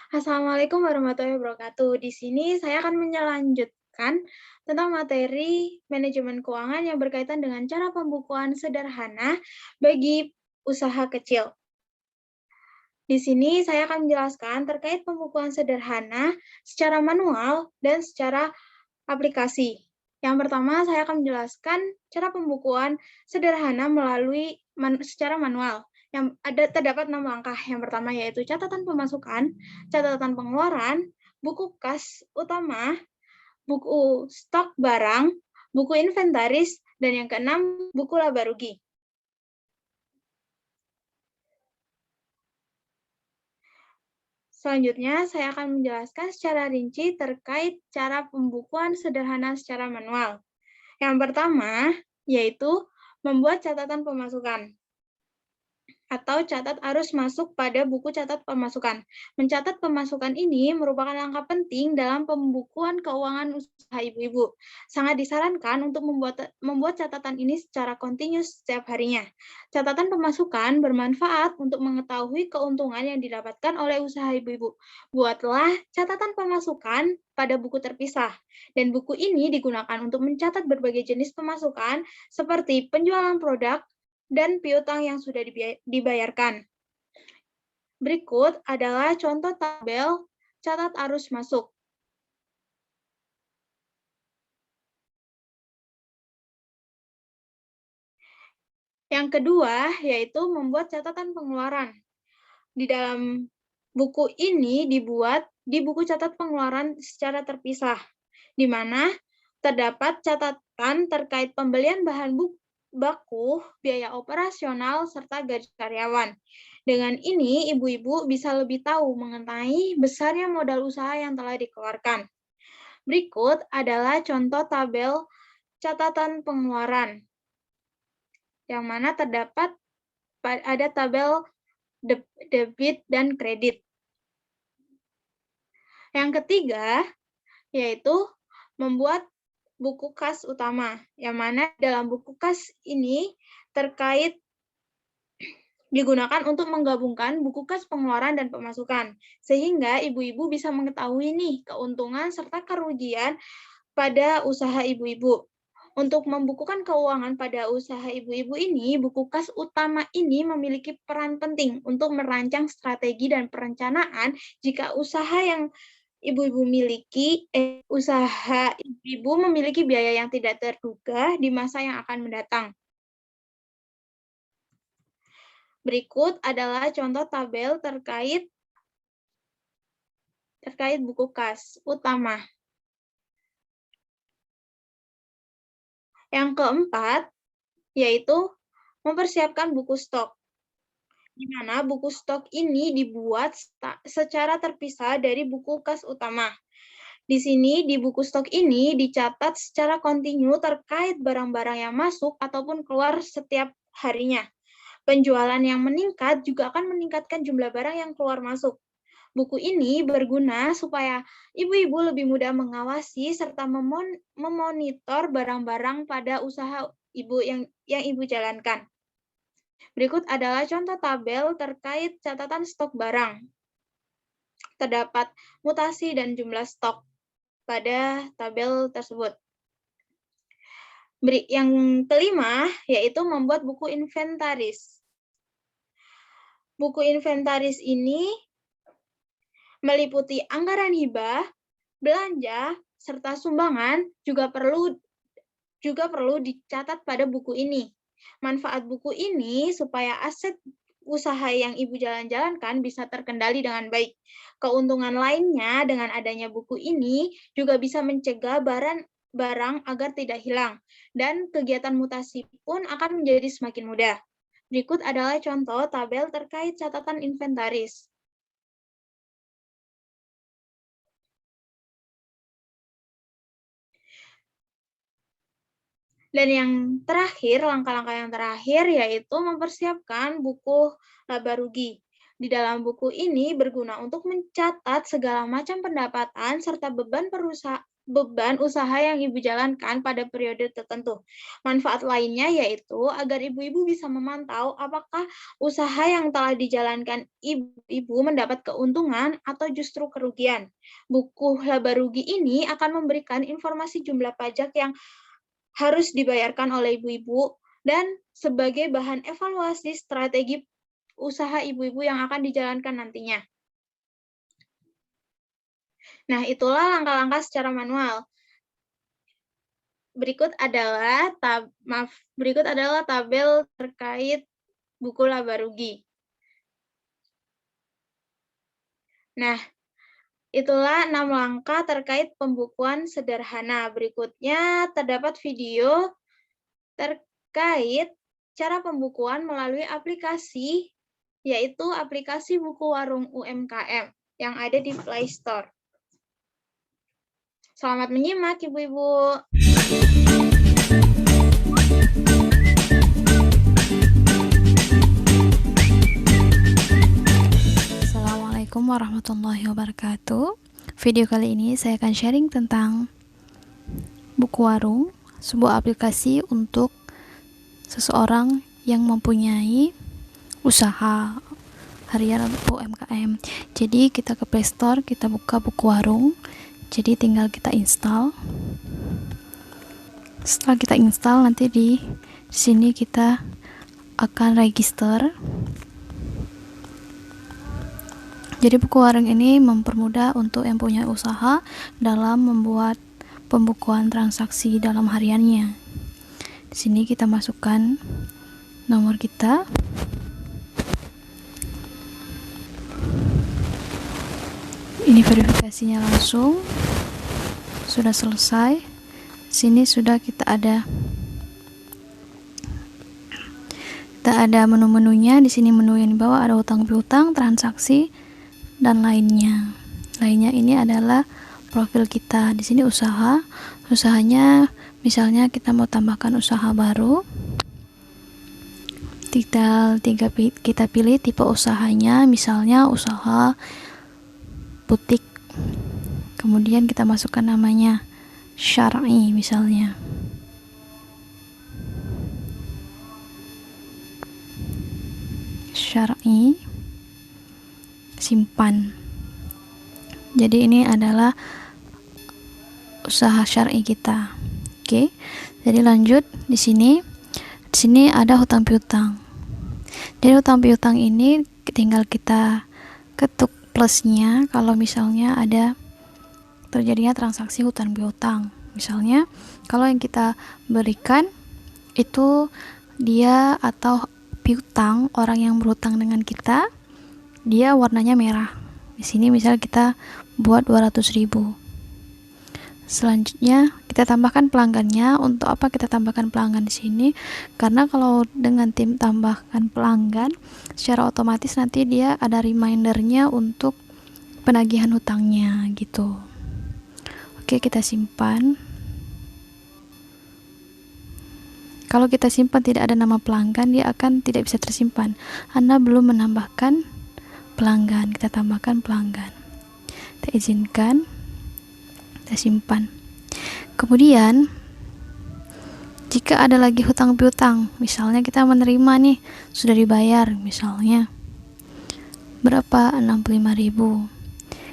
Assalamualaikum warahmatullahi wabarakatuh. Di sini saya akan melanjutkan tentang materi manajemen keuangan yang berkaitan dengan cara pembukuan sederhana bagi usaha kecil. Di sini saya akan menjelaskan terkait pembukuan sederhana secara manual dan secara aplikasi. Yang pertama, saya akan menjelaskan cara pembukuan sederhana secara manual. Terdapat 6 langkah. Yang pertama yaitu catatan pemasukan, catatan pengeluaran, buku kas utama, buku stok barang, buku inventaris, dan yang keenam, buku laba rugi. Selanjutnya, saya akan menjelaskan secara rinci terkait cara pembukuan sederhana secara manual. Yang pertama, yaitu membuat catatan pemasukan atau catat arus masuk pada buku catat pemasukan. Mencatat pemasukan ini merupakan langkah penting dalam pembukuan keuangan usaha ibu-ibu. Sangat disarankan untuk membuat catatan ini secara kontinus setiap harinya. Catatan pemasukan bermanfaat untuk mengetahui keuntungan yang didapatkan oleh usaha ibu-ibu. Buatlah catatan pemasukan pada buku terpisah. Dan buku ini digunakan untuk mencatat berbagai jenis pemasukan seperti penjualan produk, dan piutang yang sudah dibayarkan. Berikut adalah contoh tabel catat arus masuk. Yang kedua, yaitu membuat catatan pengeluaran. Di dalam buku ini dibuat di buku catat pengeluaran secara terpisah, di mana terdapat catatan terkait pembelian bahan baku, biaya operasional, serta gaji karyawan. Dengan ini, ibu-ibu bisa lebih tahu mengenai besarnya modal usaha yang telah dikeluarkan. Berikut adalah contoh tabel catatan pengeluaran, yang mana terdapat ada tabel debit dan kredit. Yang ketiga, yaitu membuat buku kas utama, yang mana dalam buku kas ini digunakan untuk menggabungkan buku kas pengeluaran dan pemasukan, sehingga ibu-ibu bisa mengetahui keuntungan serta kerugian pada usaha ibu-ibu. Untuk membukukan keuangan pada usaha ibu-ibu ini, buku kas utama ini memiliki peran penting untuk merancang strategi dan perencanaan jika usaha yang usaha ibu memiliki biaya yang tidak terduga di masa yang akan mendatang. Berikut adalah contoh tabel terkait buku kas utama. Yang keempat, yaitu mempersiapkan buku stok, di mana buku stok ini dibuat secara terpisah dari buku kas utama. Di sini, di buku stok ini dicatat secara kontinu terkait barang-barang yang masuk ataupun keluar setiap harinya. Penjualan yang meningkat juga akan meningkatkan jumlah barang yang keluar masuk. Buku ini berguna supaya ibu-ibu lebih mudah mengawasi serta memonitor barang-barang pada usaha ibu yang ibu jalankan. Berikut adalah contoh tabel terkait catatan stok barang. Terdapat mutasi dan jumlah stok pada tabel tersebut. Yang kelima, yaitu membuat buku inventaris. Buku inventaris ini meliputi anggaran hibah, belanja, serta sumbangan juga perlu dicatat pada buku ini. Manfaat buku ini supaya aset usaha yang ibu jalankan bisa terkendali dengan baik. Keuntungan lainnya dengan adanya buku ini juga bisa mencegah barang agar tidak hilang, dan kegiatan mutasi pun akan menjadi semakin mudah. Berikut adalah contoh tabel terkait catatan inventaris. Dan yang terakhir, langkah-langkah yang terakhir yaitu mempersiapkan buku laba rugi. Di dalam buku ini berguna untuk mencatat segala macam pendapatan serta beban beban usaha yang ibu jalankan pada periode tertentu. Manfaat lainnya yaitu agar ibu-ibu bisa memantau apakah usaha yang telah dijalankan ibu-ibu mendapat keuntungan atau justru kerugian. Buku laba rugi ini akan memberikan informasi jumlah pajak yang harus dibayarkan oleh ibu-ibu dan sebagai bahan evaluasi strategi usaha ibu-ibu yang akan dijalankan nantinya. Nah, itulah langkah-langkah secara manual. Berikut adalah tabel terkait buku laba rugi. Nah, itulah 6 langkah terkait pembukuan sederhana. Berikutnya terdapat video terkait cara pembukuan melalui aplikasi, yaitu aplikasi buku warung UMKM yang ada di Play Store. Selamat menyimak, Ibu-ibu. Assalamualaikum warahmatullahi wabarakatuh. Video kali ini saya akan sharing tentang buku warung, sebuah aplikasi untuk seseorang yang mempunyai usaha harian atau UMKM. Jadi kita ke Play Store, kita buka buku warung. Jadi tinggal kita install. Setelah kita install, nanti di sini kita akan register. Jadi buku warung ini mempermudah untuk yang punya usaha dalam membuat pembukuan transaksi dalam hariannya. Di sini kita masukkan nomor kita. Ini verifikasinya langsung. Sudah selesai. Sini sudah kita ada menu-menunya. Di sini menu yang di bawah ada utang piutang, transaksi, dan lainnya. Lainnya ini adalah profil kita. Di sini usahanya misalnya kita mau tambahkan usaha baru. Kita pilih tipe usahanya, misalnya usaha butik. Kemudian kita masukkan namanya syar'i misalnya. Syar'i, simpan. Jadi ini adalah usaha syar'i kita. Oke. Jadi lanjut di sini ada hutang piutang. Jadi hutang piutang ini tinggal kita ketuk plusnya kalau misalnya ada terjadinya transaksi hutang piutang. Misalnya kalau yang kita berikan itu dia atau piutang, orang yang berhutang dengan kita, dia warnanya merah. Di sini misalnya kita buat 200.000. Selanjutnya kita tambahkan pelanggannya. Untuk apa kita tambahkan pelanggan di sini? Karena kalau dengan tim tambahkan pelanggan, secara otomatis nanti dia ada remindernya untuk penagihan hutangnya gitu. Oke, kita simpan. Kalau kita simpan tidak ada nama pelanggan, dia akan tidak bisa tersimpan. Anda belum menambahkan pelanggan. Kita tambahkan pelanggan. Kita izinkan. Kita simpan. Kemudian jika ada lagi hutang piutang, misalnya kita menerima nih, sudah dibayar misalnya berapa, 65.000.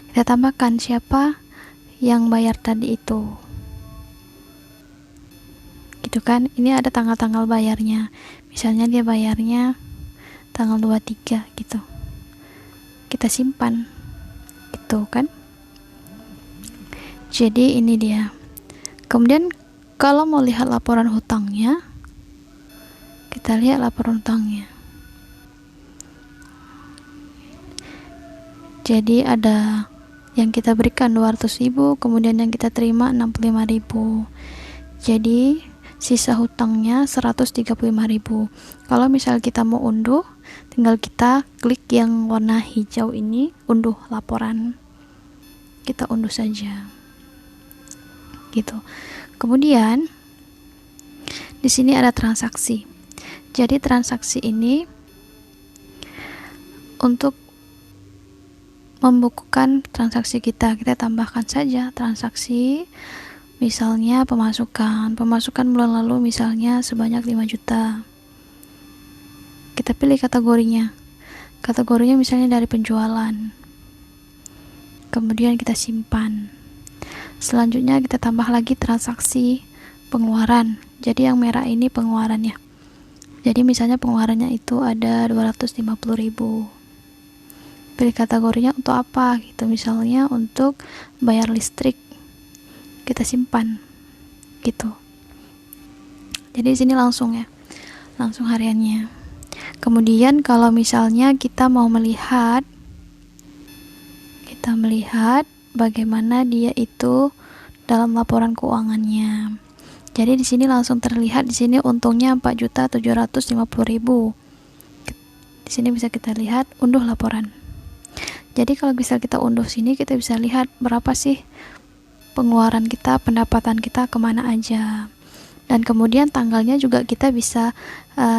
Kita tambahkan siapa yang bayar tadi itu, gitu kan. Ini ada tanggal-tanggal bayarnya, misalnya dia bayarnya tanggal 23 gitu. Kita simpan gitu kan. Jadi ini dia. Kemudian kalau mau lihat laporan hutangnya, kita lihat laporan hutangnya. Jadi ada yang kita berikan 200.000, kemudian yang kita terima 65.000. Jadi sisa hutangnya 135.000. Kalau misal kita mau unduh, tinggal kita klik yang warna hijau ini, unduh laporan. Kita unduh saja. Gitu. Kemudian di sini ada transaksi. Jadi transaksi ini untuk membukukan transaksi kita. Kita tambahkan saja transaksi, misalnya pemasukan bulan lalu misalnya sebanyak 5 juta. Kita pilih kategorinya misalnya dari penjualan, kemudian kita simpan. Selanjutnya kita tambah lagi transaksi pengeluaran. Jadi yang merah ini pengeluarannya. Jadi misalnya pengeluarannya itu ada 250.000. Pilih kategorinya untuk apa gitu, misalnya untuk bayar listrik, kita simpan gitu. Jadi di sini langsung hariannya. Kemudian kalau misalnya kita mau melihat bagaimana dia itu dalam laporan keuangannya. Jadi di sini langsung terlihat, di sini untungnya 4.750.000. Di sini bisa kita lihat unduh laporan. Jadi kalau bisa kita unduh sini, kita bisa lihat berapa sih pengeluaran kita, pendapatan kita kemana aja. Dan kemudian tanggalnya juga kita bisa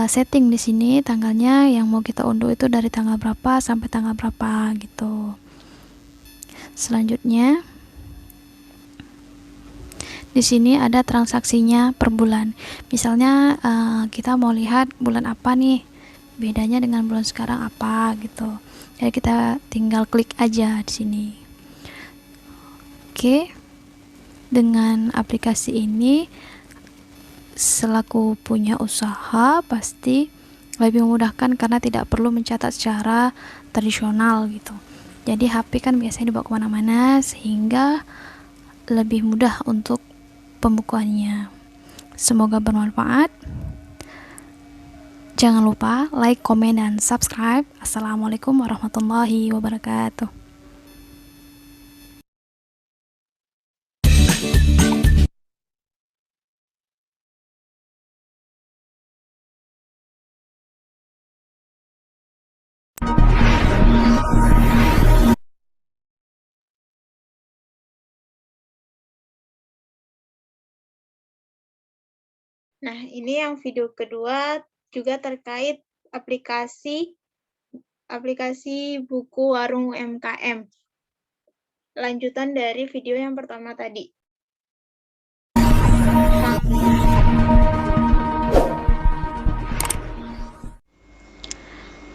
setting di sini, tanggalnya yang mau kita unduh itu dari tanggal berapa sampai tanggal berapa gitu. Selanjutnya di sini ada transaksinya per bulan. Misalnya kita mau lihat bulan apa nih, bedanya dengan bulan sekarang apa gitu. Jadi kita tinggal klik aja di sini. Oke. Dengan aplikasi ini selaku punya usaha pasti lebih memudahkan karena tidak perlu mencatat secara tradisional gitu. Jadi HP kan biasanya dibawa kemana-mana sehingga lebih mudah untuk pembukuannya. Semoga bermanfaat. Jangan lupa like, komen, dan subscribe. Assalamualaikum warahmatullahi wabarakatuh. Nah, ini yang video kedua juga terkait aplikasi buku warung UMKM. Lanjutan dari video yang pertama tadi.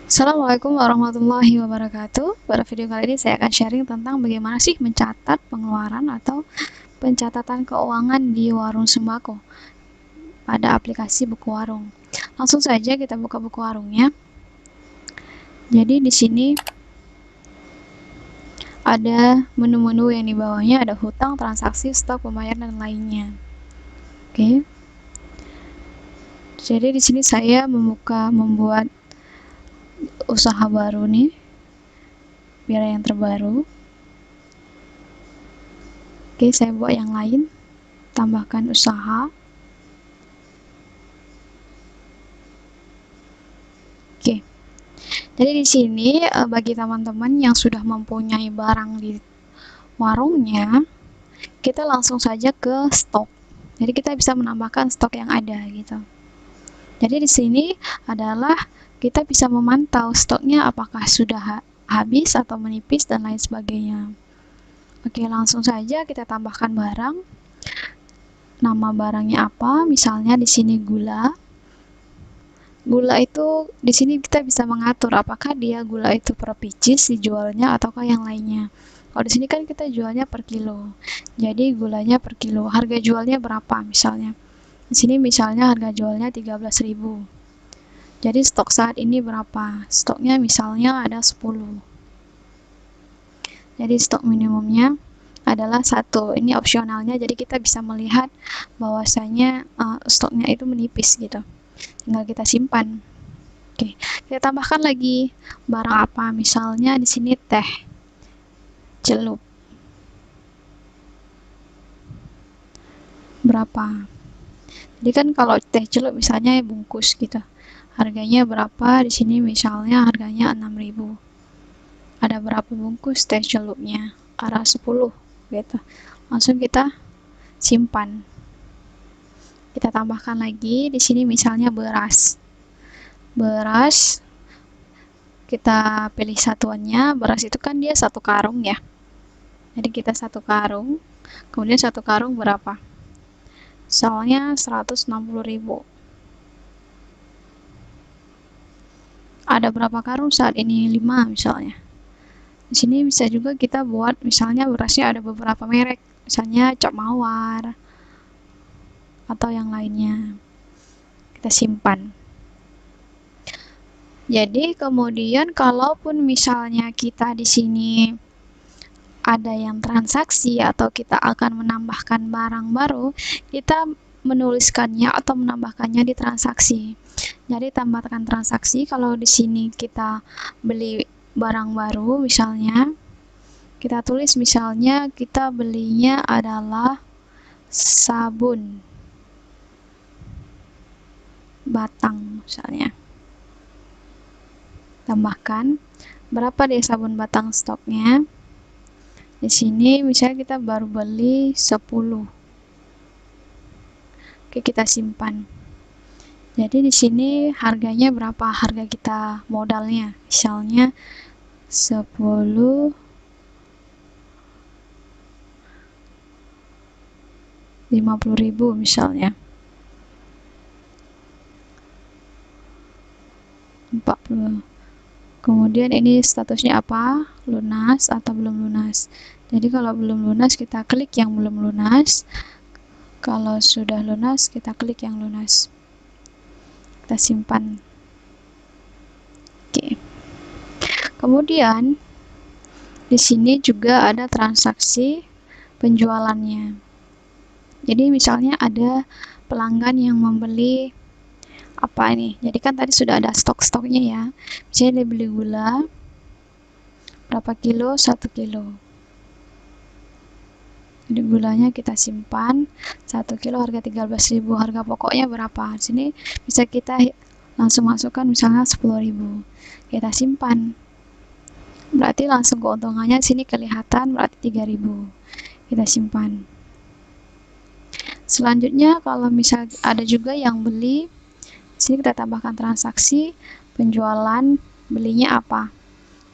Assalamualaikum warahmatullahi wabarakatuh. Pada video kali ini saya akan sharing tentang bagaimana sih mencatat pengeluaran atau pencatatan keuangan di warung sembako pada aplikasi buku warung. Langsung saja kita buka buku warungnya. Jadi di sini ada menu-menu yang di bawahnya, ada hutang, transaksi, stok, pembayaran, dan lainnya. Oke. Jadi di sini saya membuat usaha baru nih, biar yang terbaru. Oke, saya buat yang lain, tambahkan usaha. Oke. Jadi di sini bagi teman-teman yang sudah mempunyai barang di warungnya, kita langsung saja ke stok. Jadi kita bisa menambahkan stok yang ada gitu. Jadi di sini adalah kita bisa memantau stoknya apakah sudah habis atau menipis dan lain sebagainya. Oke, langsung saja kita tambahkan barang. Nama barangnya apa? Misalnya di sini gula. Gula itu di sini kita bisa mengatur apakah dia gula itu per pieces dijualnya ataukah yang lainnya. Kalau di sini kan kita jualnya per kilo. Jadi gulanya per kilo. Harga jualnya berapa misalnya? Di sini misalnya harga jualnya 13.000. Jadi stok saat ini berapa? Stoknya misalnya ada 10. Jadi stok minimumnya adalah 1. Ini opsionalnya, jadi kita bisa melihat bahwasanya stoknya itu menipis gitu. Tinggal kita simpan. Oke, kita tambahkan lagi barang apa? Misalnya di sini teh celup. Berapa? Jadi kan kalau teh celup misalnya bungkus gitu. Harganya berapa? Di sini misalnya harganya 6.000. Ada berapa bungkus teh celupnya? Ada 10 gitu. Langsung kita simpan. Kita tambahkan lagi di sini misalnya beras. Beras kita pilih satuannya. Beras itu kan dia 1 karung ya. Jadi kita 1 karung, kemudian 1 karung berapa? Soalnya 160.000. Ada berapa karung saat ini? 5 misalnya. Di sini bisa juga kita buat misalnya berasnya ada beberapa merek, misalnya Cap Mawar atau yang lainnya. Kita simpan. Jadi kemudian kalaupun misalnya kita di sini ada yang transaksi atau kita akan menambahkan barang baru, kita menuliskannya atau menambahkannya di transaksi. Jadi tambahkan transaksi. Kalau di sini kita beli barang baru misalnya, kita tulis misalnya kita belinya adalah sabun batang misalnya. Tambahkan berapa deh sabun batang stoknya. Di sini misalnya kita baru beli 10. Oke, kita simpan. Jadi di sini harganya berapa? Harga kita modalnya. Misalnya 10 50.000 misalnya. 40. Kemudian ini statusnya apa? Lunas atau belum lunas. Jadi kalau belum lunas kita klik yang belum lunas. Kalau sudah lunas kita klik yang lunas. Kita simpan. Oke. Kemudian di sini juga ada transaksi penjualannya. Jadi misalnya ada pelanggan yang membeli apa ini? Jadi kan tadi sudah ada stok-stoknya ya. Misalnya dia beli gula berapa kilo? 1 kilo. Jadi gulanya kita simpan 1 kilo harga 13.000. Harga pokoknya berapa? Di sini bisa kita langsung masukkan misalnya 10.000. Kita simpan. Berarti langsung keuntungannya di sini kelihatan berarti 3.000. Kita simpan. Selanjutnya kalau misal ada juga yang beli, di sini kita tambahkan transaksi penjualan, belinya apa?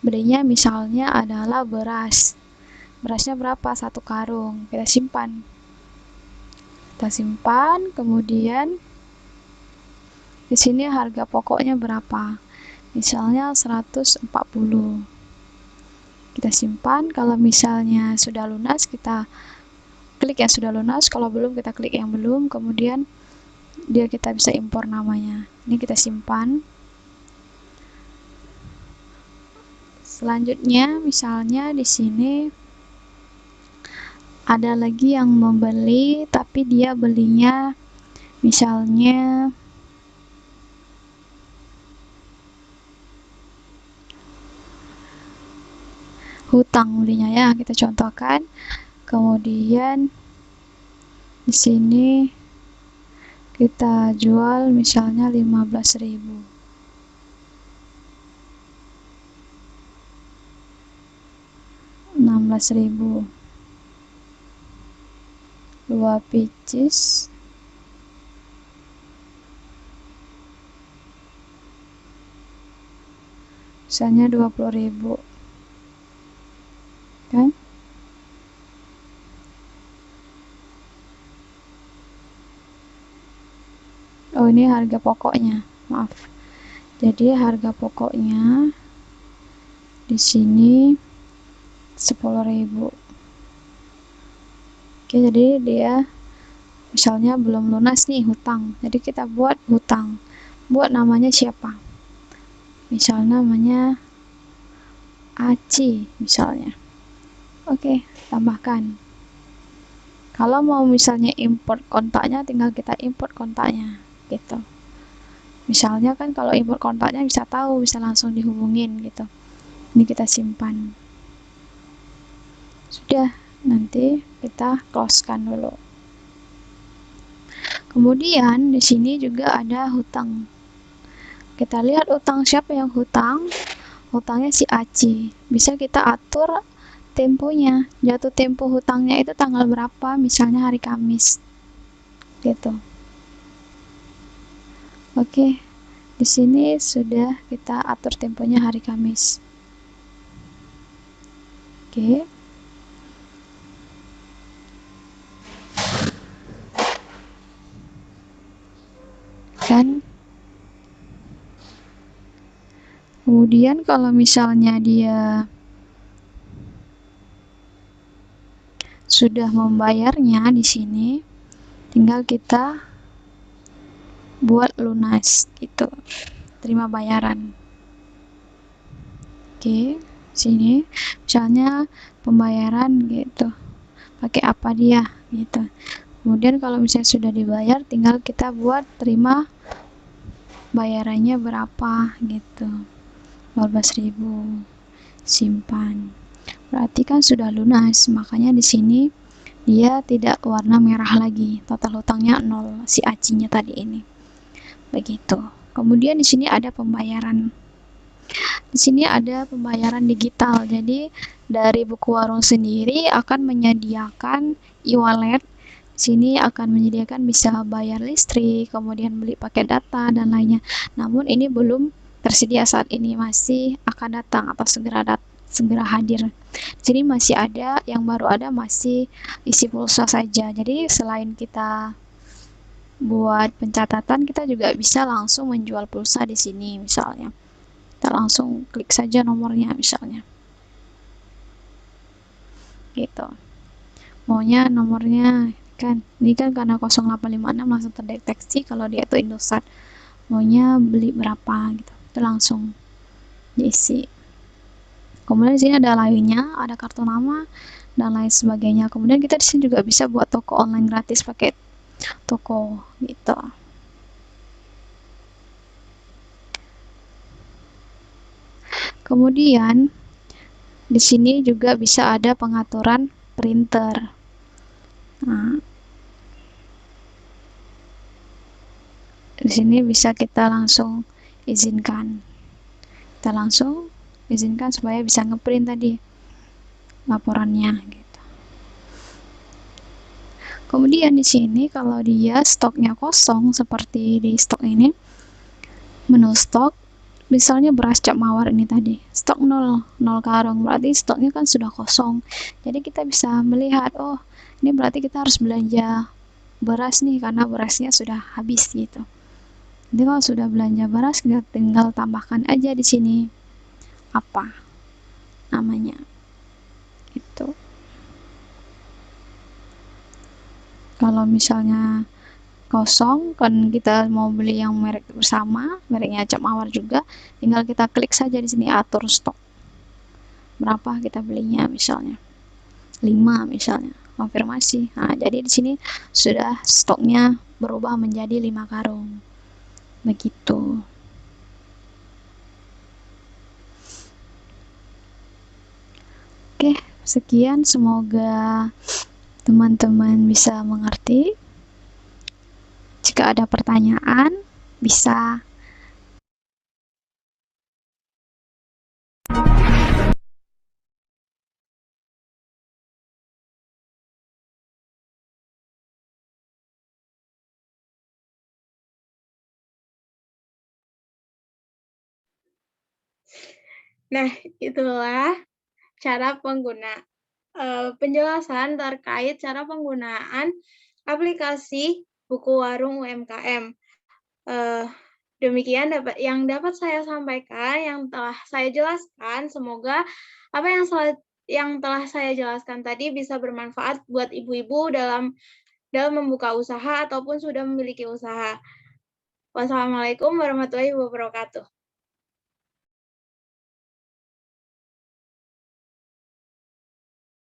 Belinya misalnya adalah beras. Berasnya berapa? 1 karung. Kita simpan. Kita simpan, kemudian di sini harga pokoknya berapa? Misalnya 140. Kita simpan. Kalau misalnya sudah lunas, kita klik yang sudah lunas. Kalau belum, kita klik yang belum. Kemudian dia kita bisa impor namanya. Ini kita simpan. Selanjutnya, misalnya di sini ada lagi yang membeli, tapi dia belinya misalnya hutang belinya ya, kita contohkan. Kemudian di sini kita jual misalnya 15.000. 16.000. 2 pieces misalnya 20.000 kan. Oh, ini harga pokoknya, maaf. Jadi harga pokoknya di sini 10.000. Oke, jadi dia misalnya belum lunas nih hutang. Jadi kita buat hutang. Buat namanya siapa? Misalnya namanya Aci misalnya. Oke, tambahkan. Kalau mau misalnya import kontaknya, tinggal kita import kontaknya gitu. Misalnya kan kalau import kontaknya bisa tahu, bisa langsung dihubungin gitu. Ini kita simpan. Sudah, nanti kita close-kan dulu. Kemudian di sini juga ada hutang. Kita lihat hutang siapa yang hutang. Hutangnya si Aci. Bisa kita atur temponya. Jatuh tempo hutangnya itu tanggal berapa, misalnya hari Kamis. Gitu. Oke. Di sini sudah kita atur temponya hari Kamis. Oke. Kan kemudian kalau misalnya dia sudah membayarnya di sini, tinggal kita buat lunas gitu, terima bayaran. Oke, sini misalnya pembayaran gitu, pakai apa dia gitu. Kemudian kalau misalnya sudah dibayar, tinggal kita buat terima bayarannya berapa gitu, 12.000, simpan. Berarti kan sudah lunas, makanya di sini dia tidak warna merah lagi, total hutangnya 0 si acinya tadi ini. Begitu. Kemudian di sini ada pembayaran. Di sini ada pembayaran digital. Jadi dari buku warung sendiri akan menyediakan e-wallet. Sini akan menyediakan bisa bayar listrik, kemudian beli paket data dan lainnya. Namun ini belum tersedia saat ini, masih akan datang atau segera hadir. Jadi masih ada, yang baru ada masih isi pulsa saja. Jadi selain kita buat pencatatan, kita juga bisa langsung menjual pulsa di sini misalnya. Kita langsung klik saja nomornya misalnya. Gitu. Maunya nomornya kan ini kan karena 0856 langsung terdeteksi kalau dia itu Indosat, maunya beli berapa gitu, itu langsung diisi. Kemudian di sini ada lainnya, ada kartu nama dan lain sebagainya. Kemudian kita di sini juga bisa buat toko online gratis pakai toko gitu. Kemudian di sini juga bisa ada pengaturan printer. Nah, di sini bisa kita langsung izinkan. Kita langsung izinkan supaya bisa ngeprint tadi laporannya gitu. Kemudian di sini kalau dia stoknya kosong seperti di stok ini, menu stok, misalnya beras cap mawar ini tadi, stok 0 karung, berarti stoknya kan sudah kosong. Jadi kita bisa melihat, oh ini berarti kita harus belanja beras nih karena berasnya sudah habis gitu. Jadi kalau sudah belanja beras, kita tinggal tambahkan aja di sini apa namanya itu. Kalau misalnya kosong kan kita mau beli yang merek bersama, mereknya cap mawar juga, tinggal kita klik saja di sini atur stok berapa kita belinya, misalnya 5 misalnya, konfirmasi. Nah, jadi di sini sudah stoknya berubah menjadi 5 karung. Begitu. Oke, sekian, semoga teman-teman bisa mengerti. Jika ada pertanyaan, bisa Nah, itulah cara penjelasan terkait cara penggunaan aplikasi buku warung UMKM. Demikian yang dapat saya sampaikan, yang telah saya jelaskan. Semoga apa yang telah saya jelaskan tadi bisa bermanfaat buat ibu-ibu dalam membuka usaha ataupun sudah memiliki usaha. Wassalamualaikum warahmatullahi wabarakatuh.